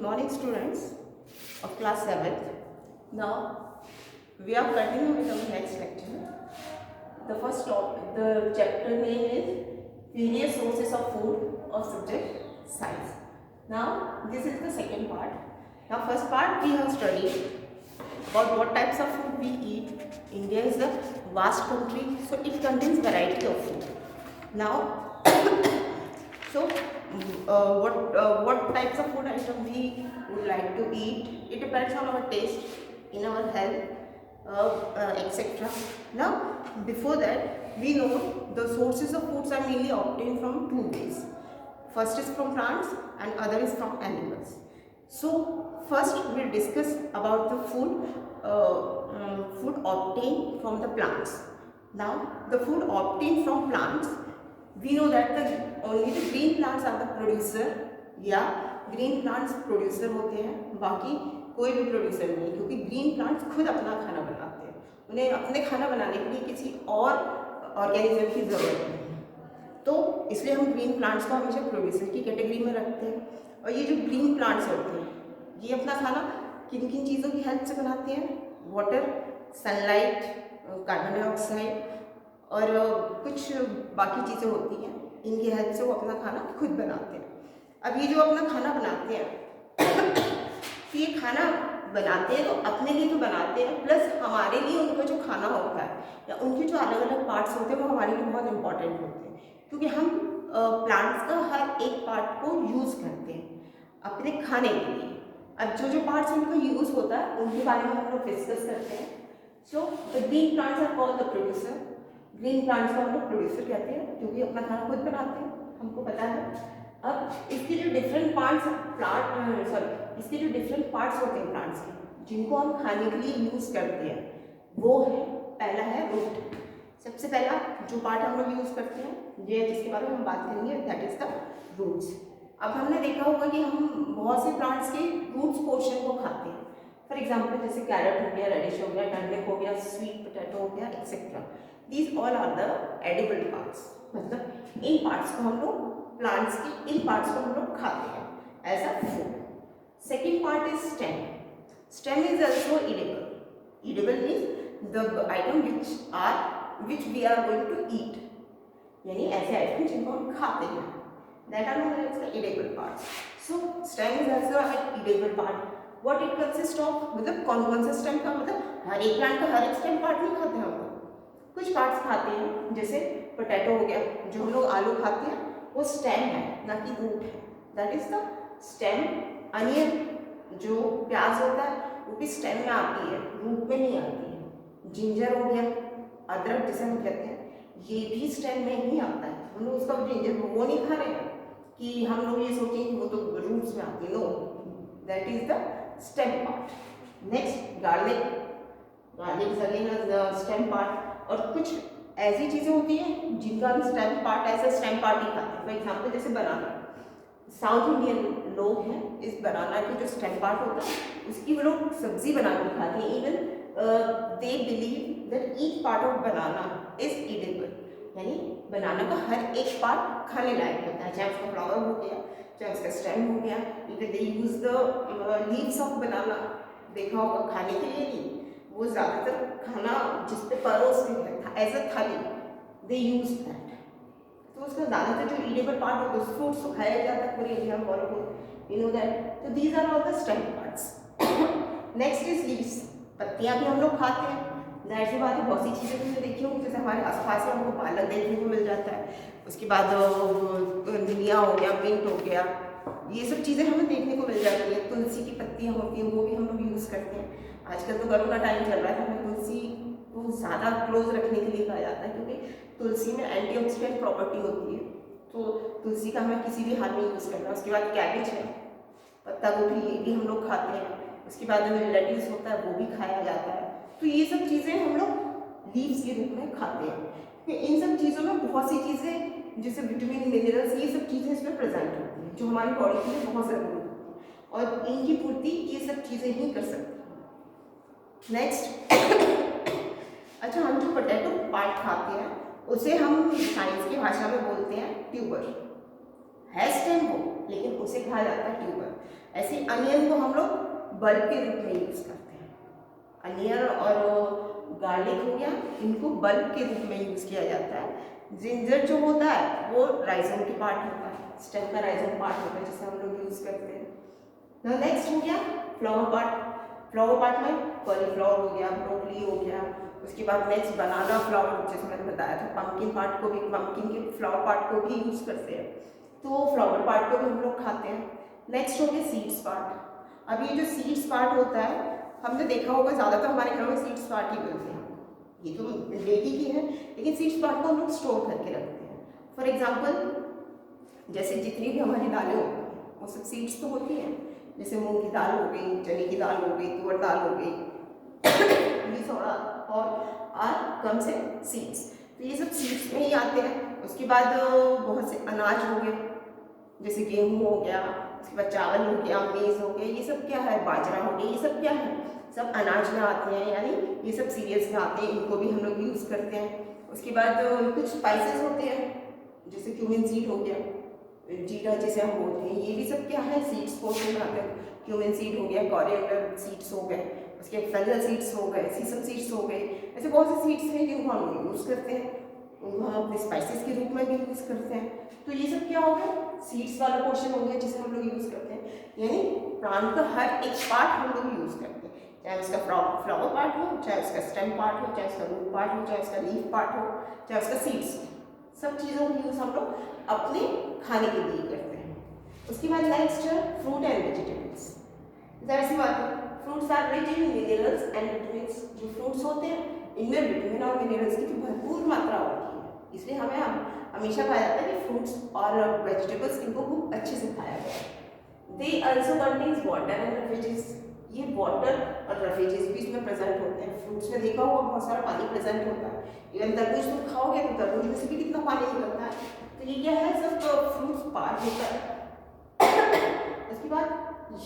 morning students of class 7th. Now we are continuing with our next lecture. The first topic, the chapter name is various sources of food of subject science. Now this is the second part. Now first part we have studied about what types of food we eat. India is a vast country, so it contains variety of food. Now so what types of food item we would like to eat, it depends on our taste, in our health, etc. Now before that, we know the sources of foods are mainly obtained from two ways. First is from plants and other is from animals. So first we'll discuss about the food obtained from the plants. Now the food obtained from plants, we know that only the green plants are the producer, या green plants producer होते हैं, बाकी कोई भी producer नहीं, क्योंकि green plants खुद अपना खाना बनाते हैं, उन्हें अपने खाना बनाने के लिए किसी और ऑर्गेनिज्म की ज़रूरत नहीं है, तो इसलिए हम ग्रीन प्लांट्स को हमेशा प्रोड्यूसर की कैटेगरी में रखते हैं। और ये जो ग्रीन प्लांट्स होते हैं, ये अपना खाना किन किन चीज़ों की हेल्प से बनाते हैं? वाटर, सनलाइट, कार्बन डाइऑक्साइड और कुछ बाकी चीज़ें होती हैं, इनकी हेल्प से वो अपना खाना खुद बनाते हैं। अब ये जो अपना खाना बनाते हैं तो ये खाना बनाते हैं तो अपने लिए तो बनाते हैं, प्लस हमारे लिए उनका जो खाना होता है या उनके जो अलग अलग पार्ट्स होते हैं वो हमारे लिए बहुत इंपॉर्टेंट होते हैं, क्योंकि हम प्लांट्स का हर एक पार्ट को यूज़ करते हैं अपने खाने के लिए। अब जो जो पार्ट्स उनका यूज़ होता है उनके बारे में हम लोग डिस्कस करते हैं। So the green plants are called the producer. Green plants को हम लोग प्रोड्यूसर कहते हैं क्योंकि अपना खाना खुद बनाते हैं, हमको पता है। अब इसके जो डिफरेंट पार्ट्स इसके जो डिफरेंट पार्ट्स होते हैं प्लांट्स के, जिनको हम खाने के लिए यूज़ करते हैं, वो है, पहला है रूट। सबसे पहला जो पार्ट हम लोग यूज़ करते हैं, ये जिसके बारे में हम बात करेंगे, दैट इज़ द रूट्स। अब हमने देखा होगा कि हम बहुत से प्लांट्स के रूट्स पोर्शन को खाते हैं। फॉर एग्जाम्पल जैसे कैरेट हो गया, रेडिश हो गया, टर्निप हो गया, स्वीट पोटैटो हो गया, etcetera. These all are the edible parts, मतलब इन पार्ट्स को हम लोग, प्लांट्स के इन पार्ट्स को हम लोग खाते हैं as a food. Second part is stem. Stem is also eatable. Eatable means the item which we are going to eat, यानी ऐसे आइटम जिनको हम खाते हैं, that are known as the edible parts. So stem is also an edible part. What it consists of, मतलब कौन से stem का, मतलब हर एक प्लांट का हर एक स्टेम पार्ट नहीं खाते हम लोग, कुछ पार्ट्स खाते हैं। जैसे पोटैटो हो गया, जो हम लोग आलू खाते हैं, वो स्टेम है ना कि रूट है, that is the stem. Onion जो प्याज होता है वो भी स्टेम में आती है, रूट में नहीं आती है। जिंजर हो गया, अदरक जिसे हम कहते हैं, ये भी स्टेम में ही आता है। हम लोग उसका जिंजर वो नहीं खा रहे हैं कि हम लोग ये सोचें कि वो तो रूट्स में आती है, no, that is the stem part. Next garlic. Garlic is again the stem part. और कुछ ऐसी चीज़ें होती हैं जिनका हम स्टेम पार्ट ऐसा स्टेम पार्ट ही खाते हैं। फॉर एग्जाम्पल जैसे बनाना, साउथ इंडियन लोग हैं, इस बनाना की जो स्टेम पार्ट होता है उसकी वो लोग सब्जी बना के खाते हैं। Even they believe that each part of banana is edible, यानी बनाना का हर एक पार्ट खाने लायक होता है, चाहे उसका फ्लावर हो गया, चाहे उसका स्टेम हो गया। Even they use the leaves of बनाना, देखा होगा, खाने के लिए नहीं, वो ज़्यादातर खाना जिस पे परोस के एज अ थाली दे यूज दैट, तो उसका ज़्यादातर जो ईडेबल पार्ट होता है उस फ्रूट्स को खाया जाता है पूरे इंडिया में, और यू नो दैट। तो these are all the stem parts. Next is leaves. पत्तियाँ भी हम लोग खाते हैं, जाहिर सी बात है, बहुत सी चीज़ें तुमने देखी होंगी, जैसे हमारे आसपास हमको पालक देखने को मिल जाता है, उसके बाद धनिया हो गया, मिंट हो गया, ये सब चीज़ें हमें देखने को मिल जाती है। तुलसी की पत्तियाँ होती हैं, वो भी हम लोग यूज़ करते हैं। आजकल तो कोरोना टाइम चल रहा है, हमें तुलसी को ज़्यादा क्लोज रखने के लिए कहा जाता है, क्योंकि तुलसी में एंटीऑक्सीडेंट प्रॉपर्टी होती है, तो तुलसी का हमें किसी भी हाल में यूज़ करना है। उसके बाद कैबेज है, पत्ता गोभी, ये भी हम लोग खाते हैं। उसके बाद में लेट्यूस होता है, वो भी खाया जाता है। तो ये सब चीज़ें हम लोग लीव्स के रूप में खाते हैं। इन सब चीज़ों में बहुत सी चीज़ें जैसे विटामिन, मिनरल्स, ये सब चीज़ें इसमें प्रेजेंट होती हैं जो हमारी बॉडी के लिए बहुत ज़रूरी होती है, और इनकी पूर्ति ये सब चीज़ें ही कर सकती हैं। नेक्स्ट, अच्छा, हम जो पोटैटो पार्ट खाते हैं उसे हम साइंस की भाषा में बोलते हैं ट्यूबर, है स्टेम हो, लेकिन उसे कहा जाता है ट्यूबर। ऐसे अनियन को हम लोग बल्ब के रूप में यूज करते हैं। अनियन और गार्लिक हो गया, इनको बल्ब के रूप में यूज किया जाता है। जिंजर जो होता है वो राइजोम की पार्ट होता है, स्टेम का राइजोम पार्ट होता है जिसे हम लोग यूज करते हैं। नेक्स्ट हो गया फ्लावर पार्ट। फ्लावर पार्ट में कॉलीफ्लावर हो गया, ब्रोकली हो गया, उसके बाद नेक्स्ट बनाना फ्लावर, जैसे मैंने बताया था, पंपकिन पार्ट को भी, पंपकिन के फ्लावर पार्ट को भी यूज करते हैं, तो फ्लावर पार्ट को भी हम लोग खाते हैं। नेक्स्ट हो गया सीड्स पार्ट। अब ये जो सीड्स पार्ट होता है, हमने देखा होगा ज़्यादातर हमारे घरों में सीड्स पार्ट ही मिलते हैं। ये तो डेली की है, लेकिन सीड्स पार्ट को हम लोग स्टोर करके रखते हैं। फॉर एग्जाम्पल जैसे जितनी भी हमारी दालें होती हैं वो सब सीड्स तो होती हैं, जैसे मूंग की दाल हो गई, चने की दाल हो गई, तुअर दाल हो गई, these और कम से सीड्स, तो ये सब सीड्स में ही आते हैं। उसके बाद बहुत से अनाज हो गए, जैसे गेहूँ हो गया, उसके बाद चावल हो गया, मेज़ हो गया, ये सब क्या है, बाजरा हो गया, ये सब क्या है, सब अनाज में आते हैं, यानी ये सब सीरियल्स में आते हैं, इनको भी हम लोग यूज़ करते हैं। उसके बाद कुछ स्पाइसेस होते हैं, जैसे क्यूमिन सीड हो गया, जीरा जिसे हम बोलते हैं, ये भी सब क्या है, सीड्स पोर्शन में आते हैं। क्यूमिन सीड हो गया, कोरिएंडर सीड्स हो गए, उसके फेनल सीड्स हो गए, सीसम सीड्स हो गए, ऐसे बहुत से सीड्स हैं जिनको हम लोग यूज़ करते हैं, उनको हम अपने स्पाइसेस के रूप में भी यूज़ करते हैं। तो ये सब क्या हो गया, सीड्स वाला पोर्शन हो गया जिसे हम लोग यूज़ करते हैं। यानी प्लांट का हर एक पार्ट हम लोग यूज़ करते हैं, चाहे उसका फ्लावर पार्ट हो, चाहे उसका स्टेम पार्ट हो, चाहे उसका रूट पार्ट हो, चाहे उसका लीफ पार्ट हो, चाहे उसका सीड्स हो, सब चीज़ों का यूज़ हम लोग अपने खाने के लिए करते हैं। उसके बाद नेक्स्ट है फ्रूट एंड वेजिटेबल्स। जाहिर सी बात है, fruits are rich in minerals and vitamins. जो फ्रूट्स होते हैं इनमें विटामिन और मिनरल्स की भरपूर मात्रा होती है, इसलिए हमें हमेशा कहा जाता है कि फ्रूट्स और वेजिटेबल्स इनको खूब अच्छे से खाया जाए। They also contains water and refrigerants. ये वाटर और रेफ्रिजरेंट्स भी इसमें प्रेजेंट होते हैं। फ्रूट्स में देखा होगा बहुत सारा पानी प्रेजेंट होता है, इवन तरबूज तुम खाओगे तो तरबूज में से भी कितना पानी निकलता है, तो ये क्या है, सब फ्रूट्स पार्ट होता है। उसके बाद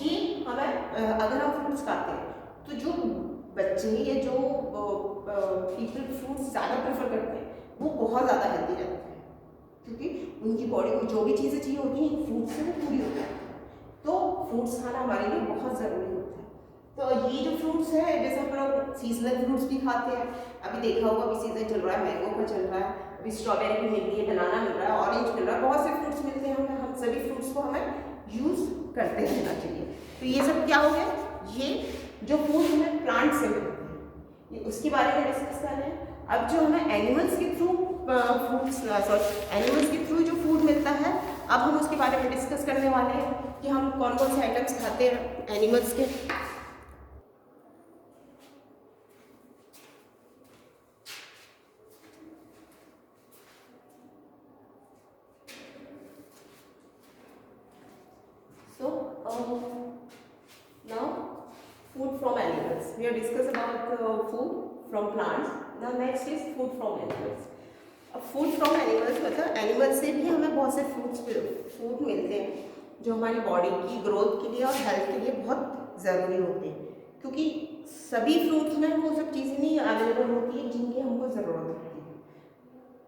ये हमें अगर हम फ्रूट्स खाते हैं तो जो बच्चे या जो पीपल फ्रूट्स ज़्यादा प्रेफर करते हैं वो बहुत ज़्यादा हेल्दी रहते हैं, क्योंकि उनकी बॉडी को जो भी चीज़ें चाहिए होती हैं फ्रूट्स से वो पूरी हो जाती है। तो फ्रूट्स खाना हमारे लिए बहुत ज़रूरी होता है। तो ये जो फ्रूट्स है, जैसे हम लोग सीजनल फ्रूट्स भी खाते हैं, अभी देखा होगा अभी सीजन चल रहा है, मैंगो का चल रहा है, अभी स्ट्रॉबेरी भी मिल रही है, बनाना मिल रहा है, ऑरेंज मिल रहा है, बहुत से फ्रूट्स मिलते हैं हमें। हम सभी फ्रूट्स को हमें यूज़ करते रहना चाहिए। तो ये सब क्या हो गया, ये जो फूड हमें प्लांट से मिलते हैं, ये उसके बारे में डिस्कस कर रहे हैं। अब जो हमें एनिमल्स के थ्रू एनिमल्स के थ्रू जो फूड मिलता है, अब हम उसके बारे में डिस्कस करने वाले हैं कि हम कौन कौन से आइटम्स खाते हैं एनिमल्स के। Now food from animals. We have discussed about food from plants. Now next is food from animals. अब फूड फ्रॉम एनिमल्स मतलब एनिमल्स से भी हमें बहुत से फूड मिलते हैं जो हमारी बॉडी की ग्रोथ के लिए और हेल्थ के लिए बहुत ज़रूरी होते हैं, क्योंकि सभी फ्रूट्स में वो सब चीज़ें नहीं अवेलेबल होती है जिनकी हमको ज़रूरत होती है।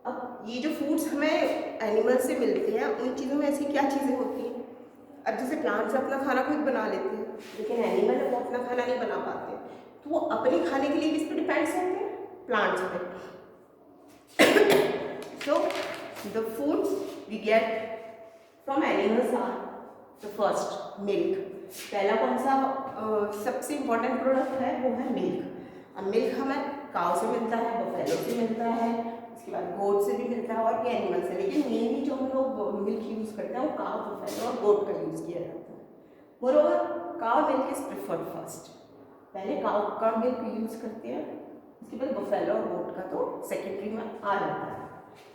अब ये जो फूड्स हमें एनिमल्स से मिलते हैं उन चीज़ों में ऐसी क्या चीज़ें होती हैं, अब जैसे प्लांट्स अपना खाना खुद बना लेते हैं, लेकिन एनिमल वो अपना खाना नहीं बना पाते, तो वो अपने खाने के लिए किस पर डिपेंड्स होते हैं, प्लांट्स पे। So the foods we get from animals are the first milk. पहला कौन सा सबसे इम्पोर्टेंट प्रोडक्ट है वो है मिल्क। अब मिल्क हमें काऊ से मिलता है, बफेलो से मिलता है, उसके बाद गोट से भी मिलता है और भी एनिमल से, लेकिन मेनली जो हम लोग मिल्क यूज़ करते हैं वो काऊ, बफेलो और गोट का यूज़ किया जाता है। Moreover cow milk is preferred first, पहले काऊ का मिल्क यूज़ करते हैं, उसके बाद बफेलो और गोट का तो सेकेंडरी में आ जाता है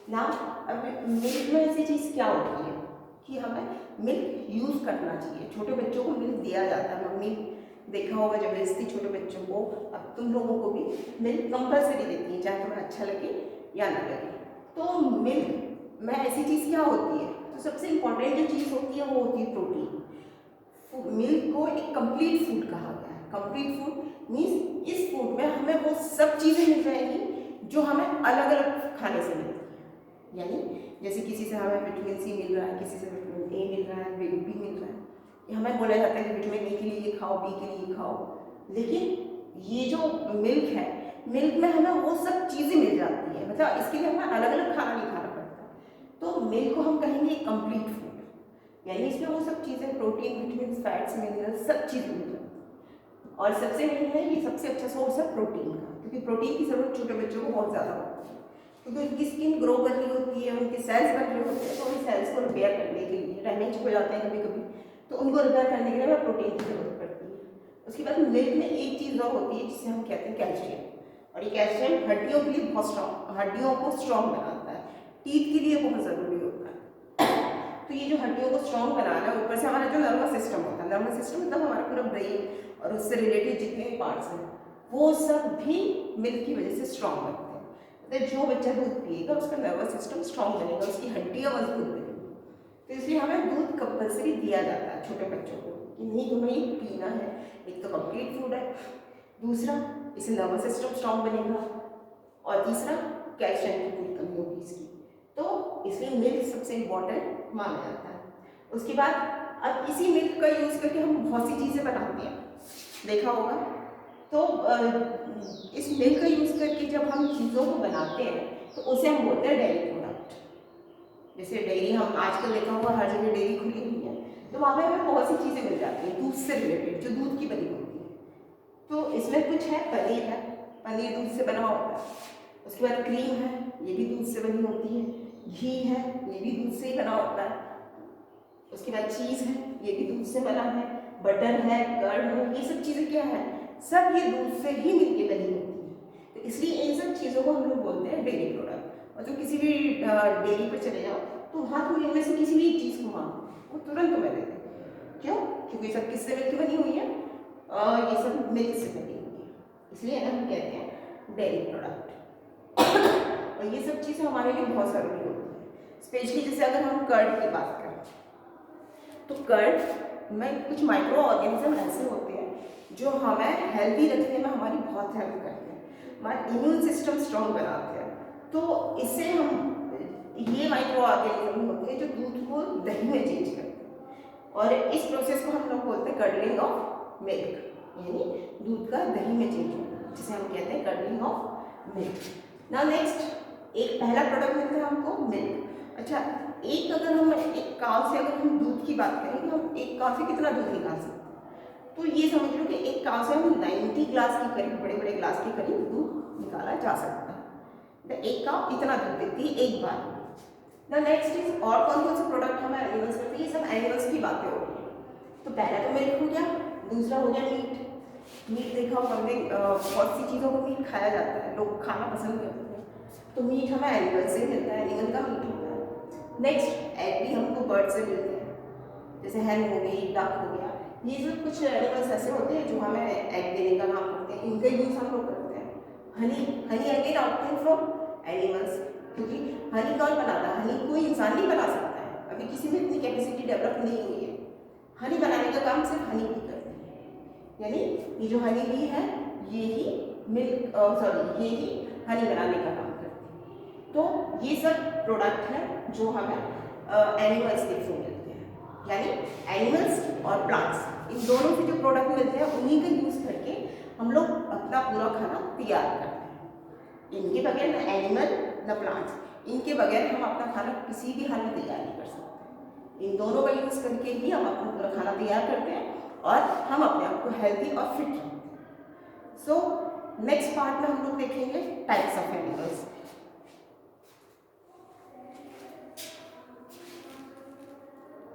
ना। अब मिल्क में ऐसी चीज़ क्या होती है कि हमें मिल्क यूज़ करना चाहिए, छोटे बच्चों को मिल्क दिया जाता है, मम्मी देखा होगा जबरदस्ती छोटे बच्चों को, अब तुम लोगों को भी मिल्क कंपल्सरी देती है, चाहे तुम्हें अच्छा लगे या ना लगे। तो मिल्क में ऐसी चीज़ क्या होती है, तो सबसे इम्पॉर्टेंट जो चीज़ होती है वो होती है प्रोटीन। मिल्क को एक कंप्लीट फूड कहा गया है। कंप्लीट फूड मीन्स इस फूड में हमें वो सब चीज़ें मिल जाएंगी जो हमें अलग अलग खाने से मिलती हैं। यानी जैसे किसी से हमें विटामिन सी मिल रहा है, किसी से विटामिन ए मिल रहा है, विटामिन बी मिल रहा है, हमें बोला जाता है कि विटामिन ए के लिए ये खाओ, बी के लिए ये खाओ, लेकिन ये जो मिल्क है, मिल्क में हमें वो सब चीज़ें मिल जाती है, मतलब इसके लिए हमें अलग अलग खाना नहीं खाना पड़ता। तो मिल्क को हम कहेंगे कंप्लीट फूड, यानी इसमें वो सब चीज़ें, प्रोटीन, विटामिन, फैट्स, मिनरल्स, सब चीज़ें मिल जाती हैं। और सबसे मेन है, ये सबसे अच्छा सोर्स है प्रोटीन का, क्योंकि प्रोटीन की ज़रूरत छोटे बच्चों को बहुत ज़्यादा होती है, क्योंकि उनकी स्किन ग्रो कर रही होती है, उनके सेल्स बन रहे होते हैं, तो उन सेल्स को रिपेयर करने के लिए डैमेज हो जाते हैं कभी कभी, तो उनको रिपेयर करने के लिए हमें प्रोटीन की जरूरत पड़ती है। उसके बाद मिल्क में एक चीज़ और होती है जिसे हम कहते हैं कैल्शियम, और ये कैल्शियम हड्डियों के लिए बहुत स्ट्रॉन्ग, हड्डियों को स्ट्रॉन्ग बनाता है, टीथ के लिए बहुत ज़रूरी होता है। तो ये जो हड्डियों को स्ट्रॉन्ग बना रहा है, ऊपर से हमारा जो नर्वस सिस्टम होता है, नर्वस सिस्टम मतलब हमारा पूरा ब्रेन और उससे रिलेटेड जितने भी पार्ट्स हैं, वो सब भी मिल्क की वजह से स्ट्रॉन्ग बनते हैं। तो जो बच्चा दूध पिएगा उसका नर्वस सिस्टम स्ट्रॉन्ग बनेगा, उसकी हड्डियाँ मजबूत बनेगी। तो इसलिए हमें दूध कंपल्सरी दिया जाता है छोटे बच्चों को कि नहीं तुम्हें ये पीना है। एक तो कंप्लीट फूड है, दूसरा इससे नर्वस सिस्टम स्ट्रॉन्ग बनेगा, और तीसरा कैल्शियम की पूरी कमी होगी इसकी, तो इसलिए मिल्क सबसे इम्पॉर्टेंट माना जाता है। उसके बाद अब इसी मिल्क का यूज़ करके हम बहुत सी चीज़ें बनाते हैं, देखा होगा। तो इस मिल्क का यूज़ करके जब हम चीज़ों को बनाते हैं तो उसे हम बोलते हैं डेयरी प्रोडक्ट। जैसे डेयरी, हम आजकल देखा होगा हर जगह डेयरी खुली हुई है, तो वहाँ पे हमें बहुत सी चीज़ें मिल जाती हैं दूध से रिलेटेड, जो दूध की बनी होती है। तो इसमें कुछ है, पनीर है, पनीर दूध से बना होता है। उसके बाद क्रीम है, ये भी दूध से बनी होती है। घी है, ये भी दूध से ही बना होता है। उसके बाद चीज़ है, ये भी दूध से बना है। बटर है, कर्ड है, ये सब चीज़ें क्या है, सब ये दूध से ही मिलके बनी होती है। तो इसलिए इन सब चीज़ों को हम लोग बोलते हैं डेयरी प्रोडक्ट। और जो किसी भी डेयरी पर चले जाओ तो वहाँ तुम इनमें से किसी भी चीज़ को मांगो, वो तुरंत तुम्हें दे देंगे। क्यों? क्योंकि सब किससे मिलकर बनी हुई है, ये सब मिल्क से बनी हुई है, इसलिए ना हम कहते हैं डेयरी प्रोडक्ट। और ये सब चीज़ें हमारे लिए बहुत ज़रूरी होती है, स्पेशली जैसे अगर हम कर्ड की बात करें तो कर्ड में कुछ माइक्रो ऑर्गेनिज्म ऐसे होते हैं जो हमें हेल्दी रखने में हमारी बहुत हेल्प करते हैं, हमारा इम्यून सिस्टम स्ट्रॉन्ग बनाते हैं। तो इससे हम, ये माइक्रो ऑर्गेनिज्म होते हैं जो दूध को दही में चेंज करते हैं, और इस प्रोसेस को हम लोग बोलते हैं कर्डलिंग ऑफ मिल्क, यानी दूध का दही में चेंज होना, जिसे हम कहते हैं curdling of milk. Now next, एक पहला प्रोडक्ट मिलता है हमको मिल्क। अच्छा, एक अगर हम एक काव से अगर हम दूध की बात करें तो हम एक काव से कितना दूध निकाल सकते हैं, तो ये समझ लो कि एक काव से हम 90 ग्लास के करीब, बड़े बड़े ग्लास के करीब दूध निकाला जा सकता है। तो एक काव इतना दूध देती है एक बार। द नेक्स्ट इज, और कौन कौन से प्रोडक्ट हमें एनिमल्स करते हैं, ये सब एनिमल्स की बातें हो रही है। तो पहला तो मिल्क हो गया, दूसरा हो गया मीट। मीट देखा हो हमने, बहुत सी चीज़ों को मीट खाया जाता है, लोग खाना पसंद करते हैं, तो मीट हमें एनिमल से मिलता है, एनिमल का मीट होता है। नेक्स्ट, एग भी हमको बर्ड से मिलते हैं, जैसे हैन हो गई, डक हो गया, ये सब कुछ एनिमल्स ऐसे होते हैं जो हमें एग देने का काम करते हैं, इनका यूज़ हम लोग करते हैं। Honey again outcome from animals, क्योंकि हनी कौन बनाता है, हनी कोई इंसान नहीं बना सकता है, अभी किसी में इतनी कैपेसिटी डेवलप नहीं हुई है। हनी बनाने का काम सिर्फ हनी बी करते हैं, यानी ये जो हनी बी है ये ही मिल्क, सॉरी, ये ही हनी बनाने का काम करते हैं। तो ये सब प्रोडक्ट हैं जो हमें एनिमल्स के थ्रू मिलते हैं, यानी एनिमल्स और प्लांट्स, इन दोनों से जो प्रोडक्ट मिलते हैं उन्हीं का यूज़ करके हम लोग अपना पूरा खाना तैयार करते हैं। इनके बगैर, न एनिमल न प्लांट्स, इनके बगैर हम अपना खाना किसी भी हाल में तैयार नहीं कर सकते। इन दोनों का यूज़ करके ही हम अपना पूरा खाना तैयार करते हैं और हम अपने आप को हेल्दी और फिट रखते हैं। सो नेक्स्ट पार्ट में हम लोग देखेंगे टाइप्स ऑफ एनिमल्स।